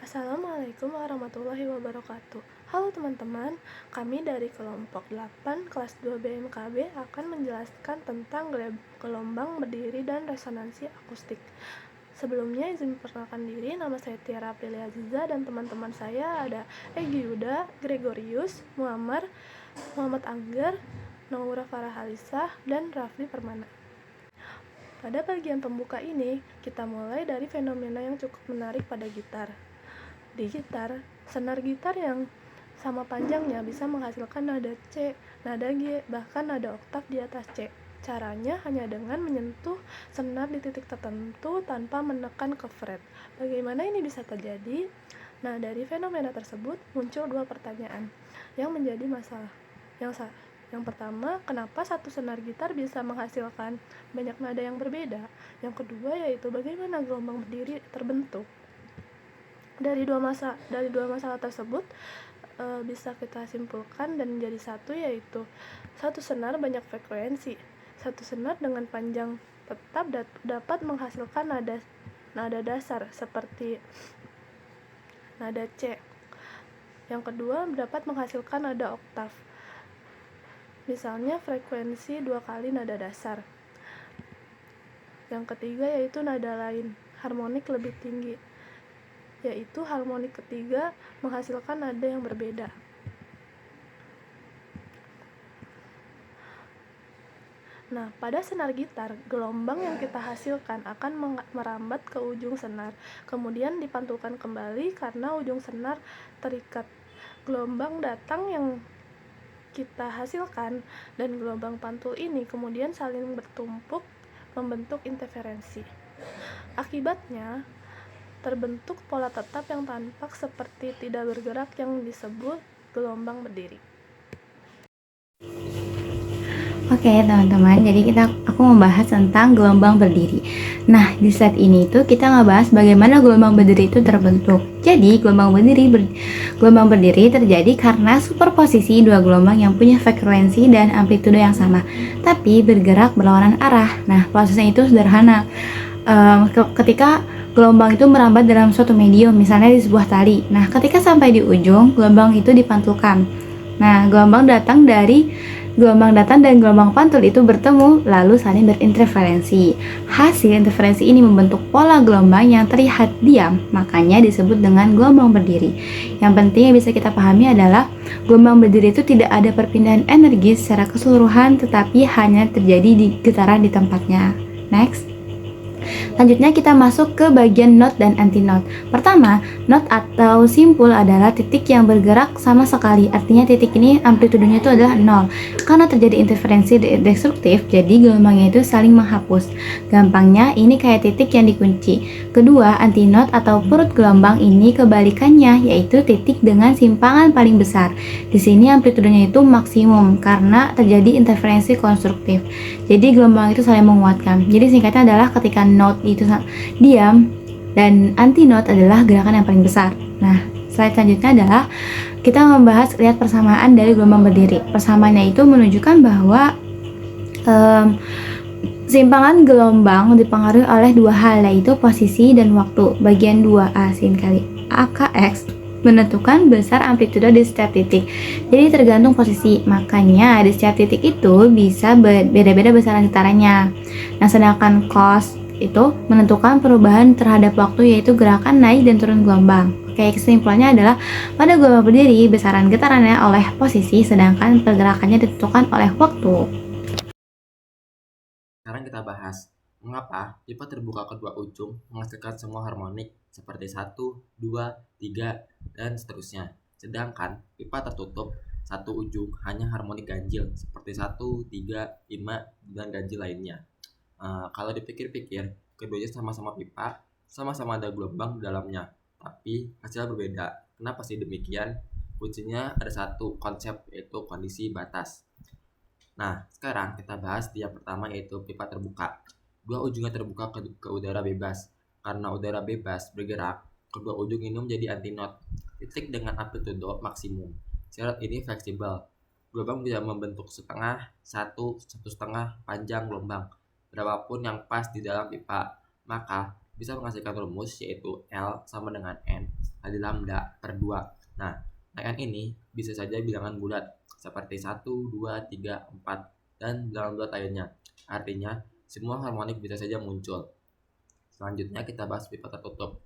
Assalamualaikum warahmatullahi wabarakatuh. Halo teman-teman, kami dari kelompok 8 kelas 2 BMKB akan menjelaskan tentang gelombang berdiri dan resonansi akustik. Sebelumnya izin memperkenalkan diri, nama saya Tiara Aprilia Aziza dan teman-teman saya ada Egy Yuda, Gregorius, Muhammad Angger, Naura Farah Alisah, dan Rafli Permana. Pada bagian pembuka ini, kita mulai dari fenomena yang cukup menarik pada gitar. Di gitar, senar gitar yang sama panjangnya bisa menghasilkan nada C, nada G, bahkan nada oktav di atas C. Caranya hanya dengan menyentuh senar di titik tertentu tanpa menekan ke fret. Bagaimana ini bisa terjadi? Nah, dari fenomena tersebut muncul dua pertanyaan yang menjadi masalah. Yang pertama, kenapa satu senar gitar bisa menghasilkan banyak nada yang berbeda? Yang kedua yaitu bagaimana gelombang berdiri terbentuk? Dari dua masalah tersebut bisa kita simpulkan dan menjadi satu, yaitu satu senar banyak frekuensi. Satu senar dengan panjang tetap dapat menghasilkan nada dasar seperti nada C. Yang kedua dapat menghasilkan nada oktav. Misalnya frekuensi 2 kali nada dasar. Yang ketiga yaitu nada lain, harmonik lebih tinggi, yaitu harmonik ketiga menghasilkan nada yang berbeda. Nah, pada senar gitar, gelombang yang kita hasilkan akan merambat ke ujung senar, kemudian dipantulkan kembali karena ujung senar terikat. Gelombang datang yang kita hasilkan dan gelombang pantul ini kemudian saling bertumpuk membentuk interferensi. Akibatnya, terbentuk pola tetap yang tampak seperti tidak bergerak yang disebut gelombang berdiri. Oke teman-teman, jadi aku membahas tentang gelombang berdiri. Nah, di slide ini tuh kita ngebahas bagaimana gelombang berdiri itu terbentuk. Jadi, gelombang berdiri terjadi karena superposisi dua gelombang yang punya frekuensi dan amplitude yang sama, tapi bergerak berlawanan arah. Nah, prosesnya itu sederhana. Ketika gelombang itu merambat dalam suatu medium, misalnya di sebuah tali. Nah, ketika sampai di ujung, gelombang itu dipantulkan. Nah, gelombang datang dan gelombang pantul itu bertemu lalu saling berinterferensi. Hasil interferensi ini membentuk pola gelombang yang terlihat diam, makanya disebut dengan gelombang berdiri. Yang penting yang bisa kita pahami adalah gelombang berdiri itu tidak ada perpindahan energi secara keseluruhan, tetapi hanya terjadi di getaran di tempatnya. Next. Selanjutnya kita masuk ke bagian not dan anti-not. Pertama, not atau simpul adalah titik yang bergerak sama sekali. Artinya titik ini amplitudenya itu adalah 0. Karena terjadi interferensi destruktif, jadi gelombangnya itu saling menghapus. Gampangnya ini kayak titik yang dikunci. Kedua, anti-not atau perut gelombang ini kebalikannya, yaitu titik dengan simpangan paling besar. Di sini amplitudenya itu maksimum karena terjadi interferensi konstruktif. Jadi gelombang itu saling menguatkan. Jadi singkatnya adalah ketika note itu diam dan anti note adalah gerakan yang paling besar. Nah, slide selanjutnya adalah kita membahas lihat persamaan dari gelombang berdiri. Persamaannya itu menunjukkan bahwa simpangan gelombang dipengaruhi oleh dua hal, yaitu posisi dan waktu. Bagian 2A kali AKX menentukan besar amplitude di setiap titik. Jadi tergantung posisi, makanya di setiap titik itu bisa beda-beda besaran getarannya. Nah, sedangkan cos itu menentukan perubahan terhadap waktu, yaitu gerakan naik dan turun gelombang. Oke, kesimpulannya adalah pada gelombang berdiri besaran getarannya oleh posisi, sedangkan pergerakannya ditentukan oleh waktu. Sekarang kita bahas mengapa pipa terbuka kedua ujung menghasilkan semua harmonik seperti 1, 2, 3, dan seterusnya. Sedangkan pipa tertutup satu ujung hanya harmonik ganjil seperti 1, 3, 5, dan ganjil lainnya. Kalau dipikir-pikir, keduanya sama-sama pipa, sama-sama ada gelombang di dalamnya, tapi hasilnya berbeda. Kenapa sih demikian? Kuncinya ada satu konsep, yaitu kondisi batas. Nah, sekarang kita bahas di yang pertama, yaitu pipa terbuka. Dua ujungnya terbuka ke udara bebas. Karena udara bebas bergerak, kedua ujung ini menjadi antinot, titik dengan amplitudo maksimum. Syarat ini fleksibel. Gelombang bisa membentuk setengah, satu setengah panjang gelombang, berapapun yang pas di dalam pipa. Maka bisa menghasilkan rumus yaitu L sama dengan N kali lambda per 2. Nah, N ini bisa saja bilangan bulat seperti 1, 2, 3, 4, dan bilangan bulat lainnya. Artinya, semua harmonik bisa saja muncul. Selanjutnya kita bahas pipa tertutup.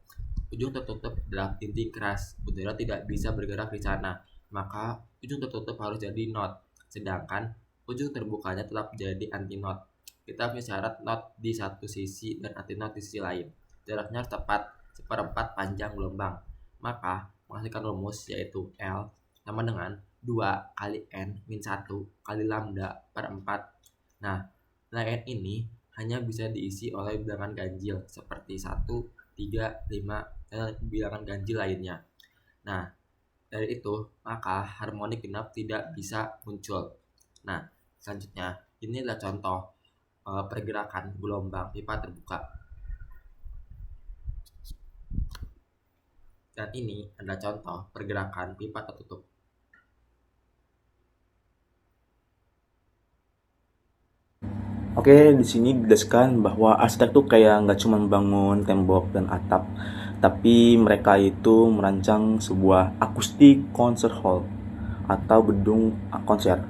Ujung tertutup adalah dinding keras, udara tidak bisa bergerak di sana, maka ujung tertutup harus jadi knot, sedangkan ujung terbukanya tetap jadi anti knot. Kita punya syarat knot di satu sisi dan anti knot di sisi lain. Jaraknya harus tepat seperempat panjang gelombang. Maka menghasilkan rumus yaitu L sama dengan 2 kali N min 1 kali lambda per 4. Nah, nilai N ini hanya bisa diisi oleh bilangan ganjil seperti 1, 3, 5, dan bilangan ganjil lainnya. Nah, dari itu maka harmonik genap tidak bisa muncul. Nah, selanjutnya ini adalah contoh pergerakan gelombang pipa terbuka. Dan ini adalah contoh pergerakan pipa tertutup. Oke, di sini dijelaskan bahwa arsitek tuh kayak nggak cuma bangun tembok dan atap, tapi mereka itu merancang sebuah akustik concert hall atau gedung konser.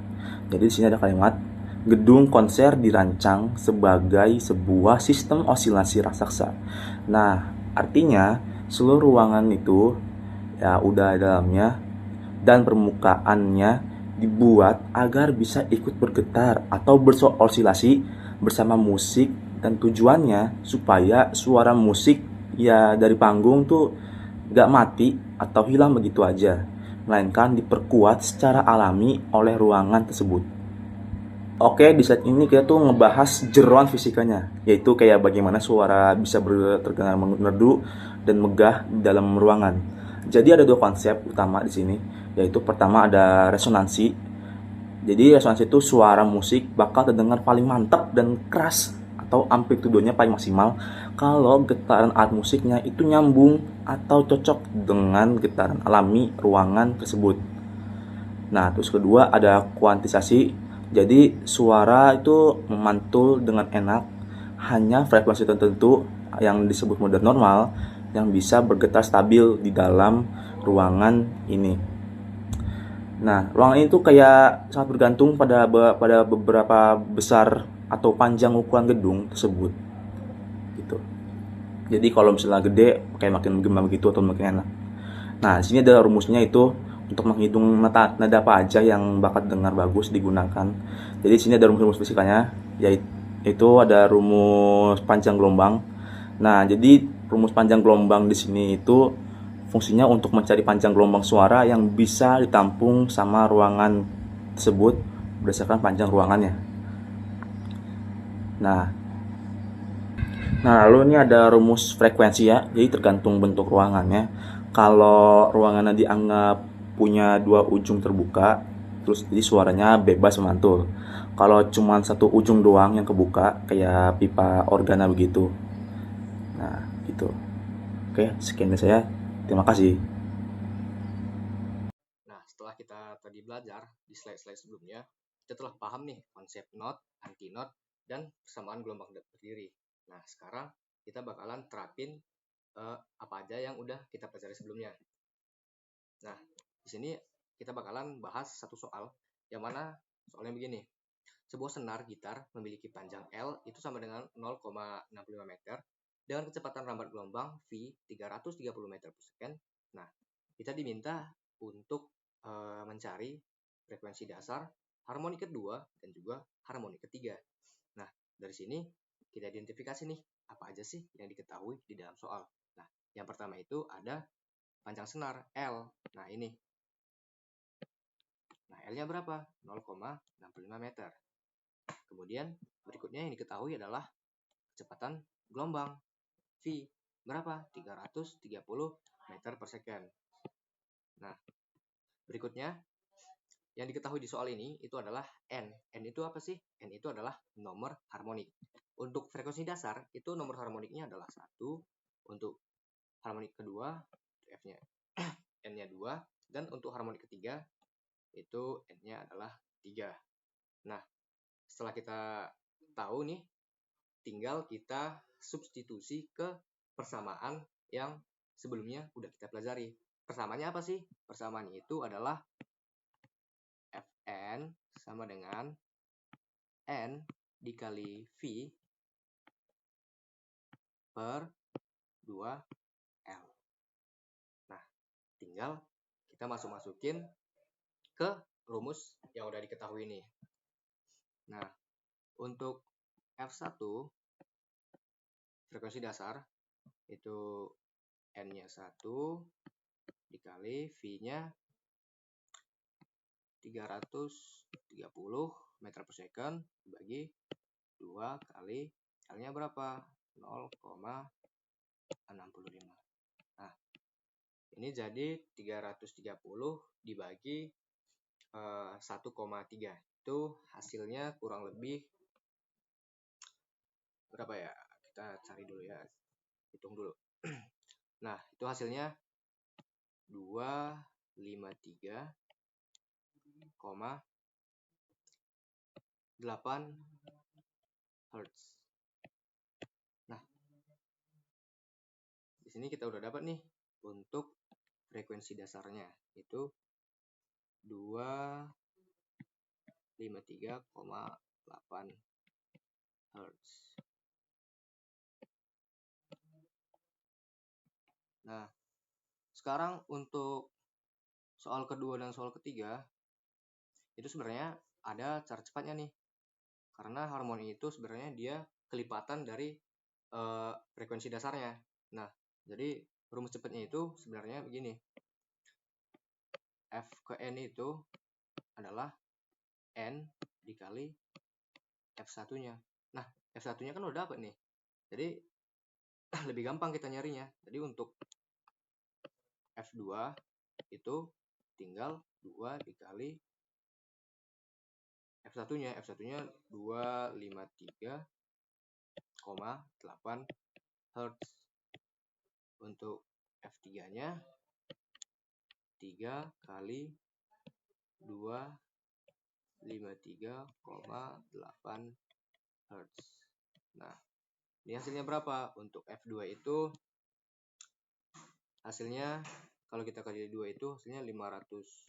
Jadi di sini ada kalimat gedung konser dirancang sebagai sebuah sistem osilasi raksasa. Nah, artinya seluruh ruangan itu ya udara dalamnya dan permukaannya dibuat agar bisa ikut bergetar atau beroscilasi bersama musik, dan tujuannya supaya suara musik ya dari panggung tuh gak mati atau hilang begitu aja, melainkan diperkuat secara alami oleh ruangan tersebut. Oke, di saat ini kita tuh ngebahas jeroan fisikanya, yaitu kayak bagaimana suara bisa terdengar merdu dan megah di dalam ruangan. Jadi ada dua konsep utama di sini, yaitu pertama ada resonansi. Jadi resonansi itu suara musik bakal terdengar paling mantap dan keras atau amplitudenya paling maksimal kalau getaran alat musiknya itu nyambung atau cocok dengan getaran alami ruangan tersebut. Nah, terus kedua ada kuantisasi. Jadi suara itu memantul dengan enak, hanya frekuensi tertentu yang disebut mode normal yang bisa bergetar stabil di dalam ruangan ini. Nah, ruangan ini tuh kayak sangat bergantung pada beberapa besar atau panjang ukuran gedung tersebut, gitu. Jadi kalau misalnya gede, kayak makin gema begitu atau makin enak. Nah, di sini ada rumusnya itu untuk menghitung nada apa aja yang bakal dengar bagus digunakan. Jadi di sini ada rumus-rumus fisikanya, yaitu ada rumus panjang gelombang. Nah, jadi rumus panjang gelombang di sini itu fungsinya untuk mencari panjang gelombang suara yang bisa ditampung sama ruangan tersebut berdasarkan panjang ruangannya. Nah, lalu ini ada rumus frekuensi ya. Jadi tergantung bentuk ruangannya. Kalau ruangannya dianggap punya dua ujung terbuka, terus jadi suaranya bebas memantul. Kalau cuma satu ujung doang yang kebuka, kayak pipa organa begitu. Nah, gitu. Oke, sekian dari saya. Terima kasih. Nah, setelah kita tadi belajar di slide-slide sebelumnya, kita telah paham nih konsep knot, anti-knot, dan persamaan gelombang berdiri. Nah, sekarang kita bakalan terapin apa aja yang udah kita pelajari sebelumnya. Nah, di sini kita bakalan bahas satu soal, yang mana soalnya begini. Sebuah senar gitar memiliki panjang L itu sama dengan 0,65 meter dengan kecepatan rambat gelombang V 330 meter per second. Nah, kita diminta untuk mencari frekuensi dasar, harmonik kedua, dan juga harmonik ketiga. Nah, dari sini kita identifikasi nih, apa aja sih yang diketahui di dalam soal. Nah, yang pertama itu ada panjang senar L. Nah, ini. Nah, L-nya berapa? 0,65 meter. Kemudian berikutnya yang diketahui adalah kecepatan gelombang V. Berapa? 330 meter per second. Nah, berikutnya yang diketahui di soal ini itu adalah N. N itu apa sih? N itu adalah nomor harmonik. Untuk frekuensi dasar itu nomor harmoniknya adalah 1. Untuk harmonik kedua F-nya N-nya 2. Dan untuk harmonik ketiga itu N-nya adalah 3. Nah, setelah kita tahu nih, tinggal kita substitusi ke persamaan yang sebelumnya udah kita pelajari. Persamaannya apa sih? Persamaannya itu adalah Fn sama dengan N dikali V per 2L. Nah, tinggal kita masukin ke rumus yang udah diketahui nih. Nah, untuk F1 frekuensi dasar itu N-nya 1 dikali V-nya 330 meter per second dibagi 2 kali L-nya berapa? 0,65. Nah, ini jadi 330 dibagi 1,3. Itu hasilnya kurang lebih berapa ya? Kita cari dulu ya. Hitung dulu. Nah, itu hasilnya 253,8 Hz. Nah, di sini kita udah dapat nih untuk frekuensi dasarnya itu 253,8 Hz. Nah, sekarang untuk soal kedua dan soal ketiga itu sebenarnya ada cara cepatnya nih. Karena harmoni itu sebenarnya dia kelipatan dari frekuensi dasarnya. Nah, jadi rumus cepatnya itu sebenarnya begini. F ke N itu adalah N dikali F1-nya. Nah, F1-nya kan udah dapat nih. Jadi lebih gampang kita nyarinya. Jadi untuk F2 itu tinggal 2 dikali F1-nya. F1-nya 253,8 Hz. Untuk F3-nya 3 kali 253,8 Hz. Nah, ini hasilnya berapa? Untuk F2 itu hasilnya kalau kita kali 2 itu hasilnya 507,7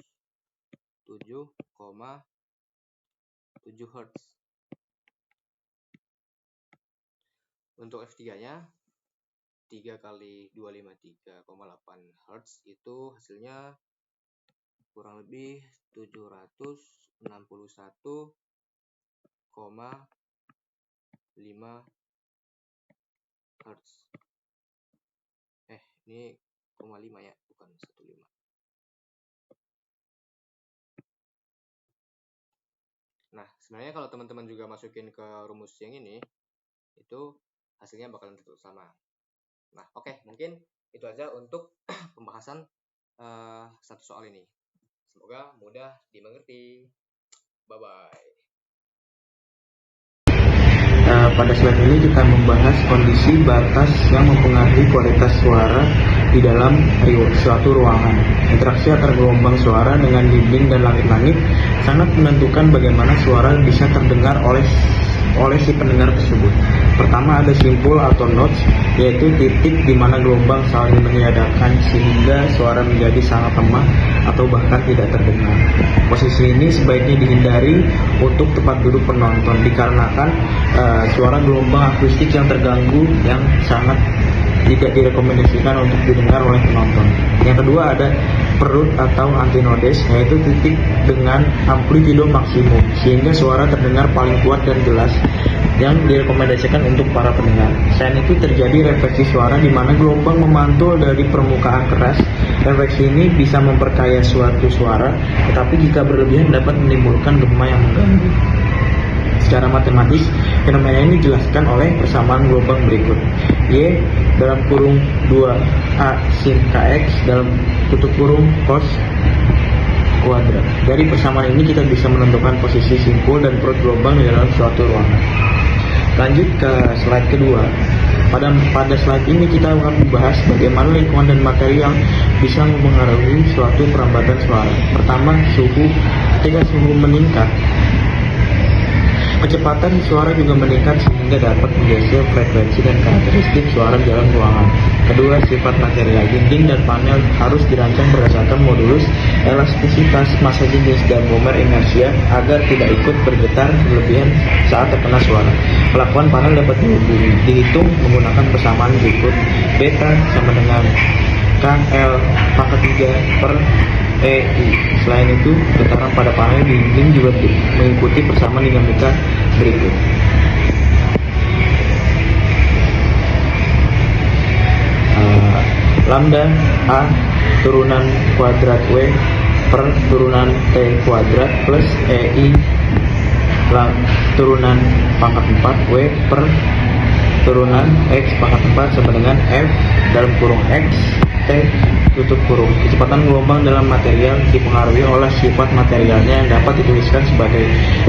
Hz. Untuk F3-nya 3 kali 253,8 Hz itu hasilnya kurang lebih 761,5 Hz. Ini 0,5 ya, bukan 1,5. Nah, sebenarnya kalau teman-teman juga masukin ke rumus yang ini, itu hasilnya bakalan tetap sama. Nah, oke, mungkin itu aja untuk pembahasan satu soal ini. Semoga mudah dimengerti. Bye-bye. Pada slide ini kita membahas kondisi batas yang mempengaruhi kualitas suara di dalam suatu ruangan. Interaksi antar gelombang suara dengan dinding dan langit-langit sangat menentukan bagaimana suara bisa terdengar oleh si pendengar tersebut. Pertama ada simpul atau notes, yaitu titik di mana gelombang saling meniadakan sehingga suara menjadi sangat lemah atau bahkan tidak terdengar. Posisi ini sebaiknya dihindari untuk tempat duduk penonton dikarenakan suara gelombang akustik yang terganggu yang sangat tidak direkomendasikan untuk didengar oleh penonton. Yang kedua ada perut atau antinodes, yaitu titik dengan amplitudo maksimum sehingga suara terdengar paling kuat dan jelas yang direkomendasikan untuk para pendengar. Selain itu terjadi refleksi suara di mana gelombang memantul dari permukaan keras. Refleksi ini bisa memperkaya suatu suara, tetapi jika berlebihan dapat menimbulkan gema yang mengganggu. Secara matematis, fenomena ini dijelaskan oleh persamaan gelombang berikut. Y dalam kurung 2A sin kx dalam tutup kurung cos kuadrat. Dari persamaan ini kita bisa menentukan posisi simpul dan perut gelombang di dalam suatu ruangan. Lanjut ke slide kedua. Pada slide ini kita akan membahas bagaimana lingkungan dan material bisa mempengaruhi suatu perambatan suara. Pertama, suhu. Ketika suhu meningkat, Kecepatan suara juga meningkat sehingga dapat menggeser frekuensi dan karakteristik suara di dalam ruangan. Kedua, sifat material dinding dan panel harus dirancang berdasarkan modulus, elastisitas, massa jenis, dan momen inersia agar tidak ikut bergetar berlebihan saat terkena suara. Kelakuan panel dapat dihitung menggunakan persamaan berikut. Beta sama dengan KL pangkat 3 per EI. Selain itu, getaran pada panel dinding juga mengikuti persamaan dinamika berikut. Lambda A turunan kuadrat W per turunan T kuadrat plus EI turunan pangkat 4 W per turunan X pangkat 4 sama dengan F dalam kurung X T tutup kurung. Kecepatan gelombang dalam material dipengaruhi oleh sifat materialnya yang dapat dituliskan sebagai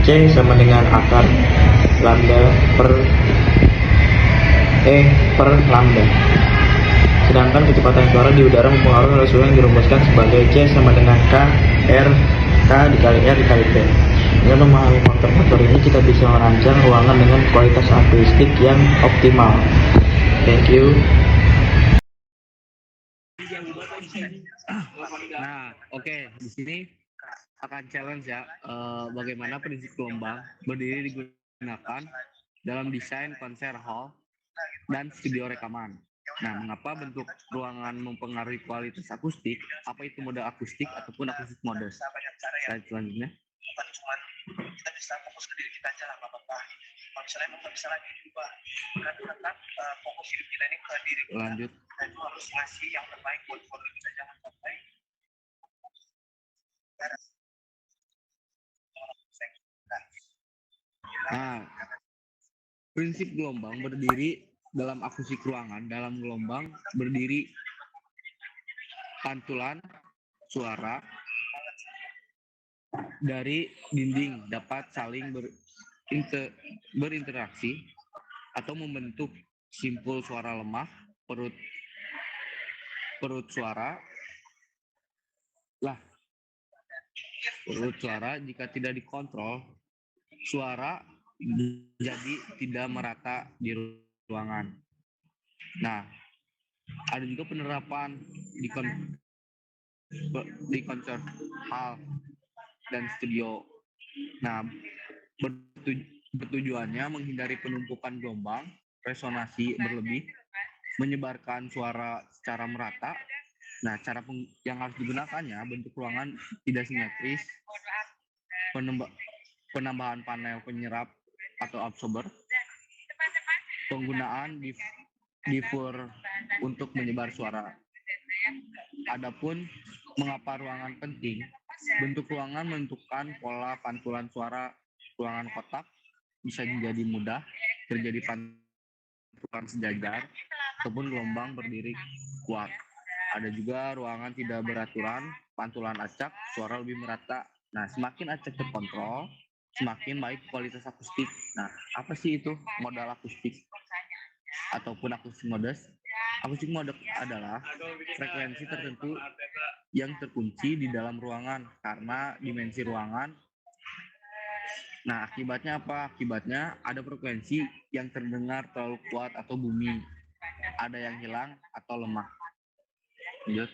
C sama dengan akar lambda per E per lambda. Sedangkan kecepatan suara di udara mempengaruhi oleh suara yang dirumuskan sebagai C sama dengan K R K dikali R dikali T. Dengan memahami faktor-faktor ini, kita bisa merancang ruangan dengan kualitas akustik yang optimal. Thank you. Nah, oke, di sini akan challenge ya, bagaimana prinsip gelombang berdiri digunakan dalam desain konser hall dan studio rekaman. Nah, mengapa bentuk ruangan mempengaruhi kualitas akustik? Apa itu mode akustik ataupun akustik mode? Slide selanjutnya. Kita bisa fokus ke diri kita aja lah Bapak. Kalau misalnya mau bisa lagi juga kan tetap fokus hidup kita ini ke diri kita. Lanjut. Kita itu harus ngasih yang terbaik buat keluarga kita, jangan sampai Nah, prinsip gelombang berdiri dalam akustik ruangan. Dalam gelombang berdiri pantulan suara dari dinding dapat saling berinteraksi atau membentuk simpul suara lemah, perut suara jika tidak dikontrol, suara jadi tidak merata di ruangan. Nah, ada juga penerapan di konser hall dan studio. Nah, bertujuannya menghindari penumpukan gelombang, resonansi berlebih, menyebarkan suara secara merata. Nah, cara yang harus digunakannya, bentuk ruangan tidak simetris, penambahan panel penyerap atau absorber, penggunaan diffuser untuk menyebar suara. Adapun mengapa ruangan penting, bentuk ruangan menentukan pola pantulan suara. Ruangan kotak bisa menjadi mudah terjadi pantulan sejajar ataupun gelombang berdiri kuat. Ada juga ruangan tidak beraturan, pantulan acak, suara lebih merata. Nah, semakin acak terkontrol, semakin baik kualitas akustik. Nah, apa sih itu modal akustik ataupun akustik modes? Akustik mode adalah frekuensi tertentu yang terkunci di dalam ruangan karena dimensi ruangan. Nah, akibatnya apa? Akibatnya ada frekuensi yang terdengar terlalu kuat atau bumi, ada yang hilang atau lemah. Lanjut.